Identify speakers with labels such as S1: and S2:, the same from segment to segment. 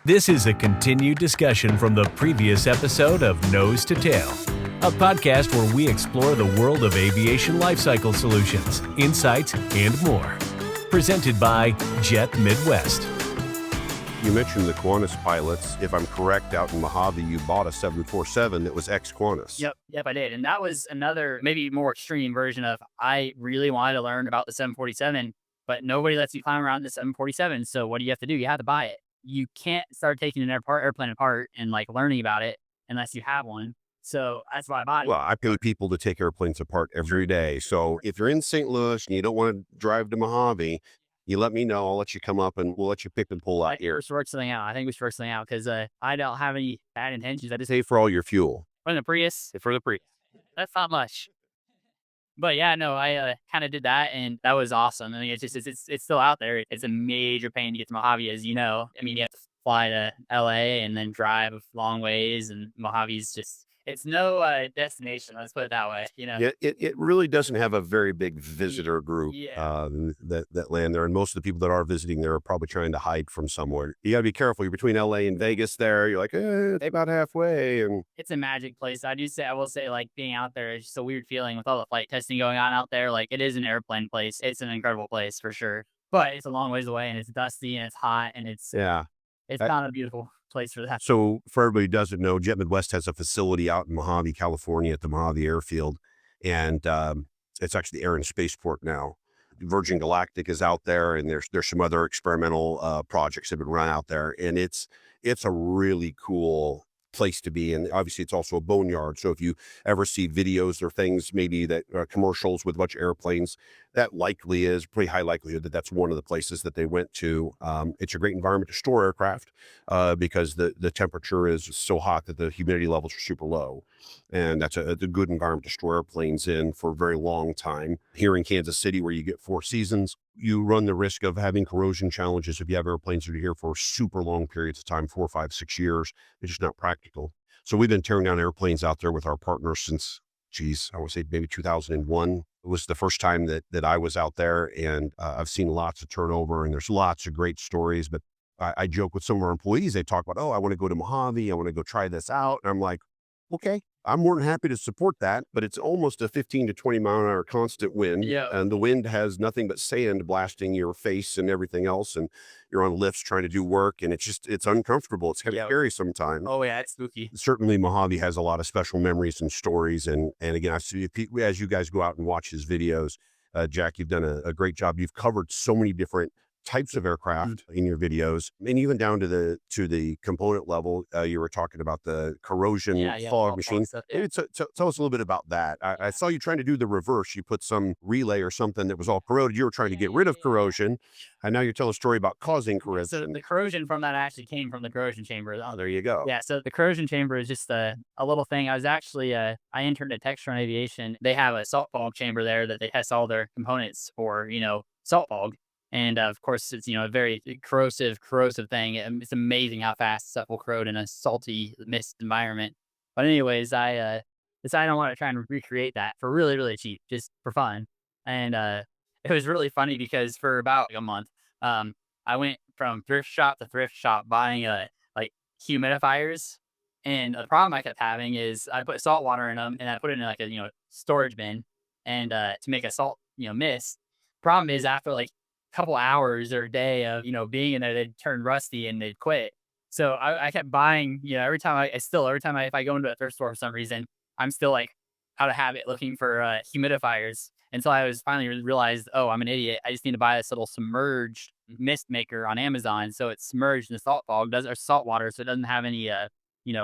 S1: This is a continued discussion from the previous episode of Nose to Tail, a podcast where we explore the world of aviation lifecycle solutions, insights, and more. Presented by Jet Midwest.
S2: You mentioned the Qantas pilots. If I'm correct, out in Mojave, you bought a 747 that was ex-Qantas.
S3: Yep, I did. And that was another, maybe more extreme version of, I really wanted to learn about the 747, but nobody lets you climb around the 747. So what do you have to do? You have to buy it. You can't start taking an airplane apart and like learning about it unless you have one. So that's why I bought it.
S2: Well, I pay people to take airplanes apart every day. So if you're in St. Louis and you don't want to drive to Mojave, you let me know. I'll let you come up and we'll let you pick and pull out here.
S3: We should work something out. I think we should work something out because I don't have any bad intentions. I just
S2: Pay for all your fuel.
S3: for the Prius.
S2: For the Prius.
S3: That's not much. But yeah, no, I kind of did that, and that was awesome. I mean, it's still out there. It's a major pain to get to Mojave, as you know. I mean, you have to fly to LA and then drive long ways, and Mojave's just, it's no destination. Let's put it that way. You know,
S2: Yeah, it really doesn't have a very big visitor group that land there. And most of the people that are visiting there are probably trying to hide from somewhere. You got to be careful. You're between LA and Vegas there. You're like, it's about halfway. And
S3: it's a magic place. I will say, like, being out there is just a weird feeling with all the flight testing going on out there. Like, it is an airplane place. It's an incredible place for sure. But it's a long ways away, and it's dusty, and it's hot, and it's not a beautiful place for that.
S2: So for everybody who doesn't know, Jet Midwest has a facility out in Mojave, California at the Mojave Airfield. And it's actually the Air and Spaceport now. Virgin Galactic is out there, and there's some other experimental projects that have been run out there. And it's a really cool place to be. And obviously it's also a boneyard. So if you ever see videos or things, maybe that commercials with a bunch of airplanes, that likely is pretty high likelihood that that's one of the places that they went to. It's a great environment to store aircraft because the temperature is so hot that the humidity levels are super low. And that's a good environment to store airplanes in for a very long time. Here in Kansas City, where you get 4 seasons, you run the risk of having corrosion challenges if you have airplanes that are here for super long periods of time, 4, 5, 6 years. It's just not practical. So we've been tearing down airplanes out there with our partners since, I would say maybe 2001. It was the first time that I was out there, and I've seen lots of turnover, and there's lots of great stories. But I joke with some of our employees. They talk about, I want to go to Mojave. I want to go try this out. And I'm like, okay, I'm more than happy to support that, but it's almost a 15 to 20 mile an hour constant wind.
S3: Yeah.
S2: And the wind has nothing but sand blasting your face and everything else. And you're on lifts trying to do work, and it's uncomfortable. It's kind of scary sometimes.
S3: Oh yeah, it's spooky.
S2: Certainly Mojave has a lot of special memories and stories. And again, I see as you guys go out and watch his videos, Jack, you've done a great job. You've covered so many different types of aircraft in your videos, and even down to the component level. You were talking about the corrosion fog machine. Maybe tell us a little bit about that. I saw you trying to do the reverse. You put some relay or something that was all corroded. You were trying to get rid of corrosion, and now you're telling a story about causing corrosion.
S3: So the corrosion from that actually came from the corrosion chamber.
S2: Oh, there you go.
S3: Yeah, so the corrosion chamber is just a little thing. I was actually, I interned at Director and Aviation. They have a salt fog chamber there that they test all their components for, salt fog. And of course, it's, a very corrosive thing. It's amazing how fast stuff will corrode in a salty mist environment. But anyways, I decided I want to try and recreate that for really, really cheap, just for fun. And it was really funny because for about a month, I went from thrift shop to thrift shop buying like humidifiers. And the problem I kept having is I put salt water in them, and I put it in like a storage bin, and to make a salt mist. Problem is, after like couple hours or a day of being in there, they'd turn rusty and they'd quit. So I kept buying, every time if I go into a thrift store for some reason, I'm still like out of habit looking for humidifiers, until I was finally realized, I'm an idiot. I just need to buy this little submerged mist maker on Amazon, so it's submerged in the salt fog, or salt water, so it doesn't have any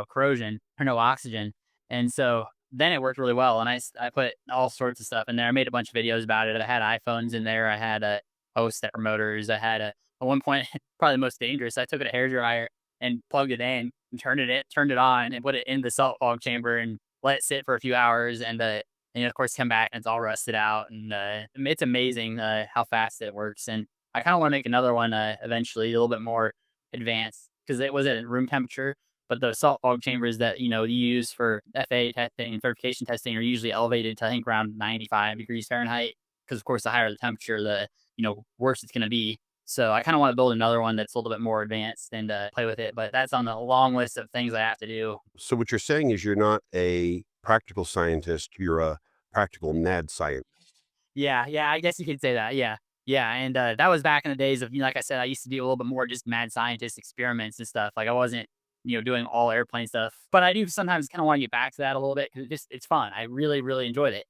S3: corrosion or no oxygen. And so then it worked really well, and I put all sorts of stuff in there. I made a bunch of videos about it. I had iPhones in there. I had stepper motors. I had at one point, probably the most dangerous, I took a hairdryer and plugged it in and turned it on and put it in the salt fog chamber and let it sit for a few hours, and of course come back and it's all rusted out. And it's amazing how fast it works. And I kind of want to make another one eventually, a little bit more advanced, because it was at room temperature. But the salt fog chambers that you use for FAA testing and certification testing are usually elevated to, I think, around 95 degrees Fahrenheit, because of course the higher the temperature, the worse it's going to be. So I kind of want to build another one that's a little bit more advanced and play with it. But that's on the long list of things I have to do.
S2: So what you're saying is you're not a practical scientist, you're a practical mad scientist.
S3: Yeah, yeah, I guess you could say that. Yeah, yeah, and that was back in the days of, like I said, I used to do a little bit more just mad scientist experiments and stuff. Like I wasn't, doing all airplane stuff, but I do sometimes kind of want to get back to that a little bit because it's fun. I really, really enjoyed it.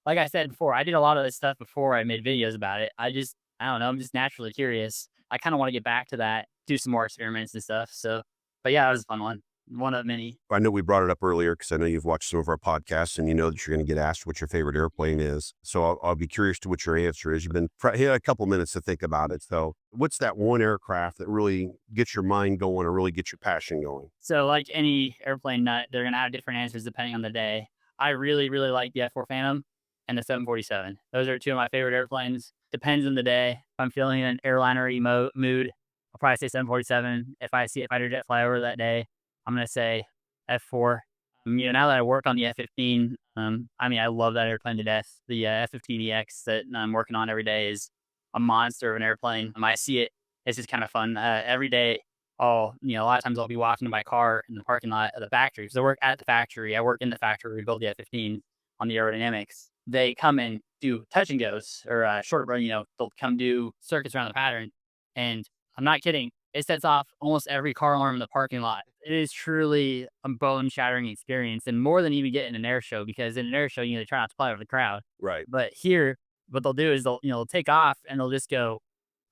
S3: Like I said before, I did a lot of this stuff before I made videos about it. I don't know, I'm just naturally curious. I kind of want to get back to that, do some more experiments and stuff. So, but yeah, it was a fun one of many.
S2: I know we brought it up earlier because I know you've watched some of our podcasts and you know that you're going to get asked what your favorite airplane is. So I'll be curious to what your answer is. You've been here a couple minutes to think about it. So what's that one aircraft that really gets your mind going or really gets your passion going?
S3: So like any airplane nut, they're going to have different answers depending on the day. I really, really like the F4 Phantom and the 747. Those are two of my favorite airplanes. Depends on the day. If I'm feeling an airliner mood, I'll probably say 747. If I see a fighter jet fly over that day, I'm going to say F4. Now that I work on the F-15, I love that airplane to death. The F-15EX that I'm working on every day is a monster of an airplane. I see it. It's just kind of fun. Every day, a lot of times I'll be walking to my car in the parking lot of the factory. Because I work at the factory. I work in the factory. We build the F-15 on the aerodynamics. They come and do touch and goes or short run, they'll come do circuits around the pattern. And I'm not kidding. It sets off almost every car alarm in the parking lot. It is truly a bone-shattering experience, and more than even get in an air show, because in an air show, they try not to fly over the crowd.
S2: Right.
S3: But here, what they'll do is they'll take off and they'll just go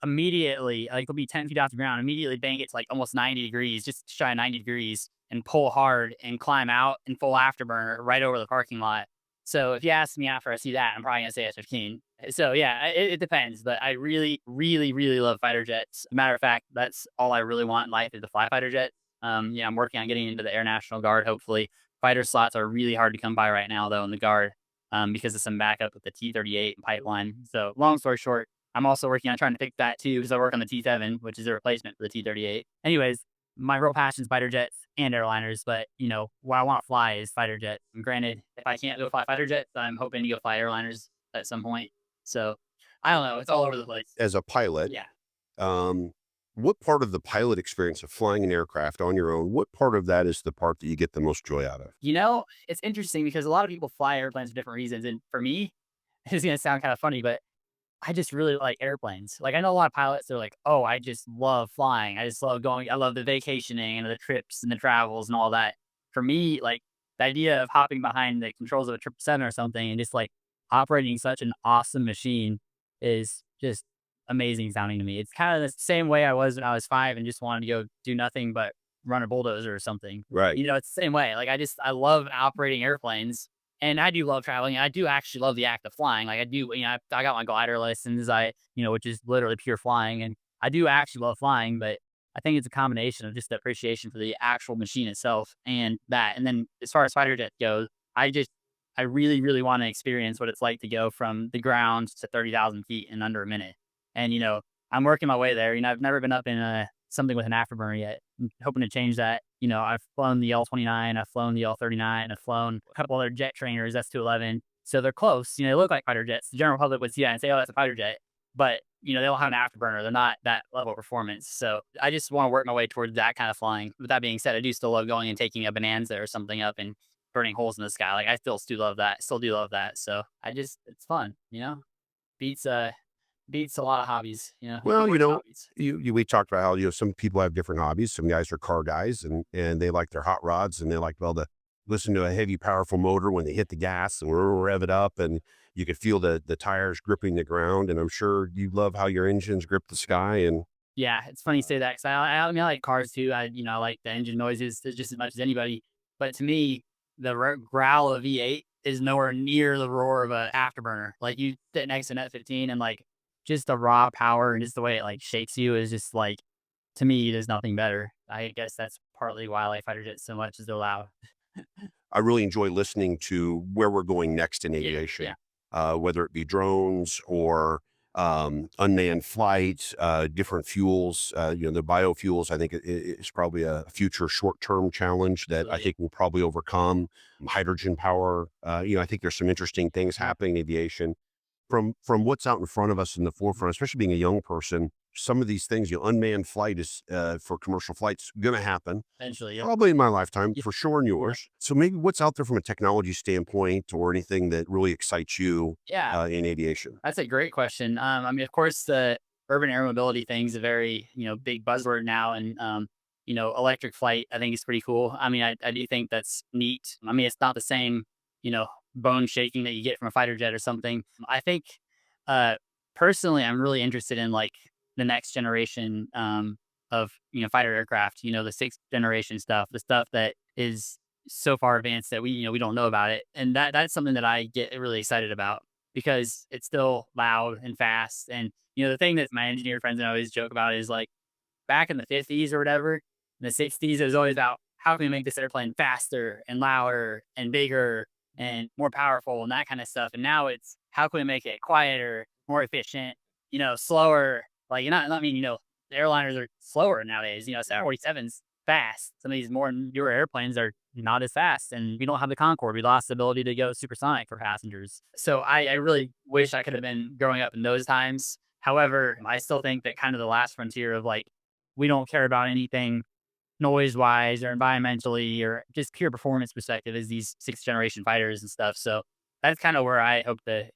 S3: immediately, like they'll be 10 feet off the ground, immediately bank it to like almost 90 degrees, just shy of 90 degrees, and pull hard and climb out in full afterburner right over the parking lot. So if you ask me after I see that, I'm probably gonna say F-15. So yeah, it depends, but I really, really, really love fighter jets. Matter of fact, that's all I really want in life is to fly fighter jet. I'm working on getting into the Air National Guard. Hopefully, fighter slots are really hard to come by right now, though, in the Guard, because of some backup with the T-38 pipeline. So long story short, I'm also working on trying to fix that too, because I work on the T-7, which is a replacement for the T-38. Anyways, my real passion is fighter jets and airliners, but what I want to fly is fighter jets. And granted, if I can't go fly fighter jets, I'm hoping to go fly airliners at some point. So I don't know. It's all over the place.
S2: As a pilot,
S3: Yeah.
S2: what part of the pilot experience of flying an aircraft on your own, what part of that is the part that you get the most joy out of?
S3: It's interesting because a lot of people fly airplanes for different reasons. And for me, it's going to sound kind of funny, but I just really like airplanes. Like I know a lot of pilots, they're like, oh, I just love flying. I just love going. I love the vacationing and the trips and the travels and all that. For me, like the idea of hopping behind the controls of a 777 or something and just like operating such an awesome machine is just amazing sounding to me. It's kind of the same way I was when I was 5 and just wanted to go do nothing but run a bulldozer or something.
S2: Right.
S3: It's the same way. Like I love operating airplanes. And I do love traveling. I do actually love the act of flying. Like I do, I got my glider license, which is literally pure flying. And I do actually love flying, but I think it's a combination of just the appreciation for the actual machine itself and that. And then as far as fighter jet goes, I really, really want to experience what it's like to go from the ground to 30,000 feet in under a minute. And, I'm working my way there. I've never been up in something with an afterburner yet. I'm hoping to change that. I've flown the L-29, I've flown the L-39, I've flown a couple other jet trainers, S-211. So they're close. They look like fighter jets. The general public would see that and say, oh, that's a fighter jet. But, they'll have an afterburner. They're not that level of performance. So I just want to work my way towards that kind of flying. With that being said, I do still love going and taking a Bonanza or something up and burning holes in the sky. Like I still do love that. Still do love that. So it's fun, beats a lot of hobbies,
S2: Well,
S3: hobbies.
S2: we talked about how, some people have different hobbies. Some guys are car guys and they like their hot rods and they like, to listen to a heavy, powerful motor when they hit the gas and rev it up and you could feel the tires gripping the ground. And I'm sure you love how your engines grip the sky. And
S3: yeah, it's funny you say that because I like cars too. I like the engine noises just as much as anybody. But to me, the growl of V8 is nowhere near the roar of an afterburner. Like you sit next to an F-15 and like just the raw power and just the way it like shakes you is just like, to me, there's nothing better. I guess that's partly why I like fighter jets so much, is they're loud.
S2: I really enjoy listening to where we're going next in aviation, whether it be drones or unmanned flight, different fuels. The biofuels, I think is probably a future short-term challenge that I think we'll probably overcome. Hydrogen power. I think there's some interesting things happening in aviation. From what's out in front of us in the forefront, especially being a young person, some of these things, unmanned flight is for commercial flights going to happen.
S3: Eventually, yeah.
S2: Probably in my lifetime,
S3: Yeah.
S2: for sure in yours. So maybe what's out there from a technology standpoint or anything that really excites you
S3: Yeah,
S2: in aviation?
S3: that's a great question. I mean, of course, the urban air mobility thing is a very, big buzzword now. And, electric flight, I think is pretty cool. I mean, I do think that's neat. I mean, it's not the same, bone shaking that you get from a fighter jet or something. I think, uh, personally, I'm really interested in like the next generation, of, fighter aircraft, the sixth generation stuff, the stuff that is so far advanced that we don't know about it. And that's something that I get really excited about because it's still loud and fast. And, the thing that my engineer friends and I always joke about is like back in the 50s or whatever, in the 60s, it was always about how can we make this airplane faster and louder and bigger and more powerful and that kind of stuff. And now it's how can we make it quieter, more efficient, slower. Like, I mean, the airliners are slower nowadays. 747's fast. Some of these more newer airplanes are not as fast, and we don't have the Concorde. We lost the ability to go supersonic for passengers. So I really wish I could have been growing up in those times. However, I still think that kind of the last frontier of like, we don't care about anything noise wise or environmentally or just pure performance perspective is these sixth generation fighters and stuff. So that's kind of where I hope to,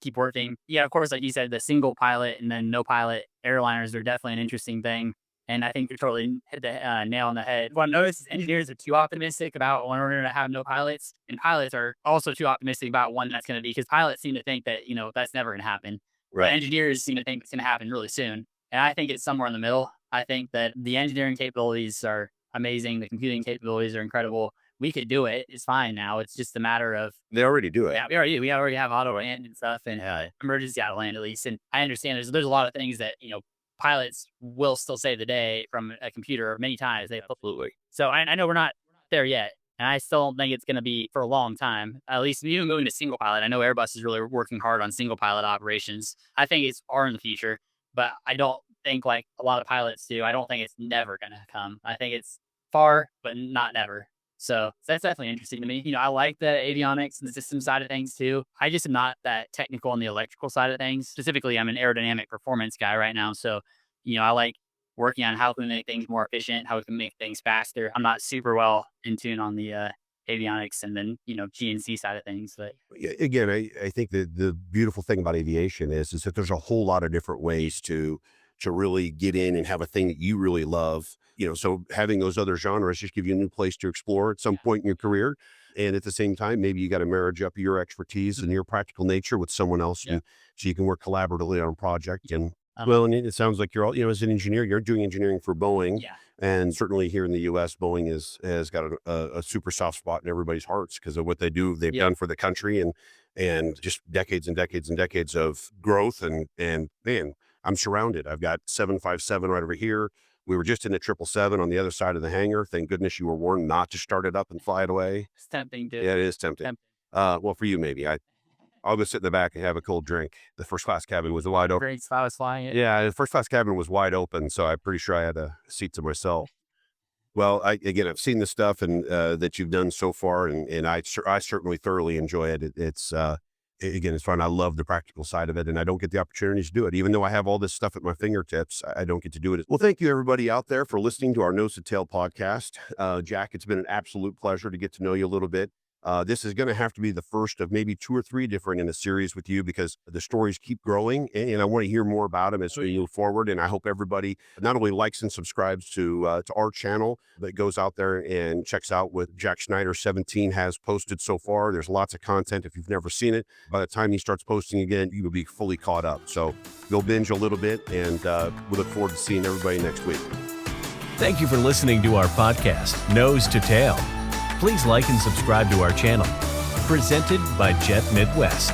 S3: keep working. Yeah, of course, like you said, the single pilot and then no pilot airliners are definitely an interesting thing. And I think you're totally hit the nail on the head. What I noticed is engineers are too optimistic about when we're going to have no pilots, and pilots are also too optimistic about when that's going to be, because pilots seem to think that, that's never going to happen. But engineers seem to think it's going to happen really soon. And I think it's somewhere in the middle. I think that the engineering capabilities are amazing. The computing capabilities are incredible. We could do it. It's fine now. It's just a matter of
S2: They already do it.
S3: yeah, we already have auto land and stuff and emergency auto land at least. And I understand there's a lot of things that, pilots will still save the day from a computer many times. They absolutely. So I know we're not there yet. And I still don't think it's going to be for a long time, at least even going to single pilot. I know Airbus is really working hard on single pilot operations. I think it's far in the future, but I don't think like a lot of pilots do. I don't think it's never going to come. I think it's far, but not never. So that's definitely interesting to me. I like the avionics and the system side of things too. I just am not that technical on the electrical side of things. Specifically, I'm an aerodynamic performance guy right now. So, I like working on how can we make things more efficient, how we can make things faster. I'm not super well in tune on the avionics and then, GNC side of things. But
S2: Again, I think that the beautiful thing about aviation is that there's a whole lot of different ways to really get in and have a thing that you really love. So having those other genres just give you a new place to explore at some point in your career. And at the same time, maybe you got to marriage up your expertise and your practical nature with someone else. And so you can work collaboratively on a project. And and it sounds like you're all, as an engineer, you're doing engineering for Boeing.
S3: yeah,
S2: And certainly here in the US, Boeing has got a super soft spot in everybody's hearts because of what they've done for the country and just decades and decades and decades of growth. And man, I'm surrounded. I've got 757 right over here. We were just in the 777 on the other side of the hangar. Thank goodness you were warned not to start it up and fly it away.
S3: it's tempting to.
S2: Yeah, it is tempting. Well, for you, maybe. I'll go sit in the back and have a cold drink. The first class cabin was wide open.
S3: Great if I was flying it.
S2: Yeah, the first class cabin was wide open, so I'm pretty sure I had a seat to myself. Well, I've seen the stuff and that you've done so far, and I certainly thoroughly enjoy it. It's fun. I love the practical side of it, and I don't get the opportunity to do it. Even though I have all this stuff at my fingertips, I don't get to do it. Well, thank you everybody out there for listening to our Nose to Tail podcast. Jack, it's been an absolute pleasure to get to know you a little bit. This is going to have to be the first of maybe 2 or 3 different in a series with you because the stories keep growing and I want to hear more about them as we move forward. And I hope everybody not only likes and subscribes to our channel, but goes out there and checks out what Jack Schneider 17 has posted so far. There's lots of content. If you've never seen it, by the time he starts posting again, you will be fully caught up. So go binge a little bit and we look forward to seeing everybody next week.
S1: Thank you for listening to our podcast, Nose to Tail. Please like and subscribe to our channel. Presented by Jet Midwest.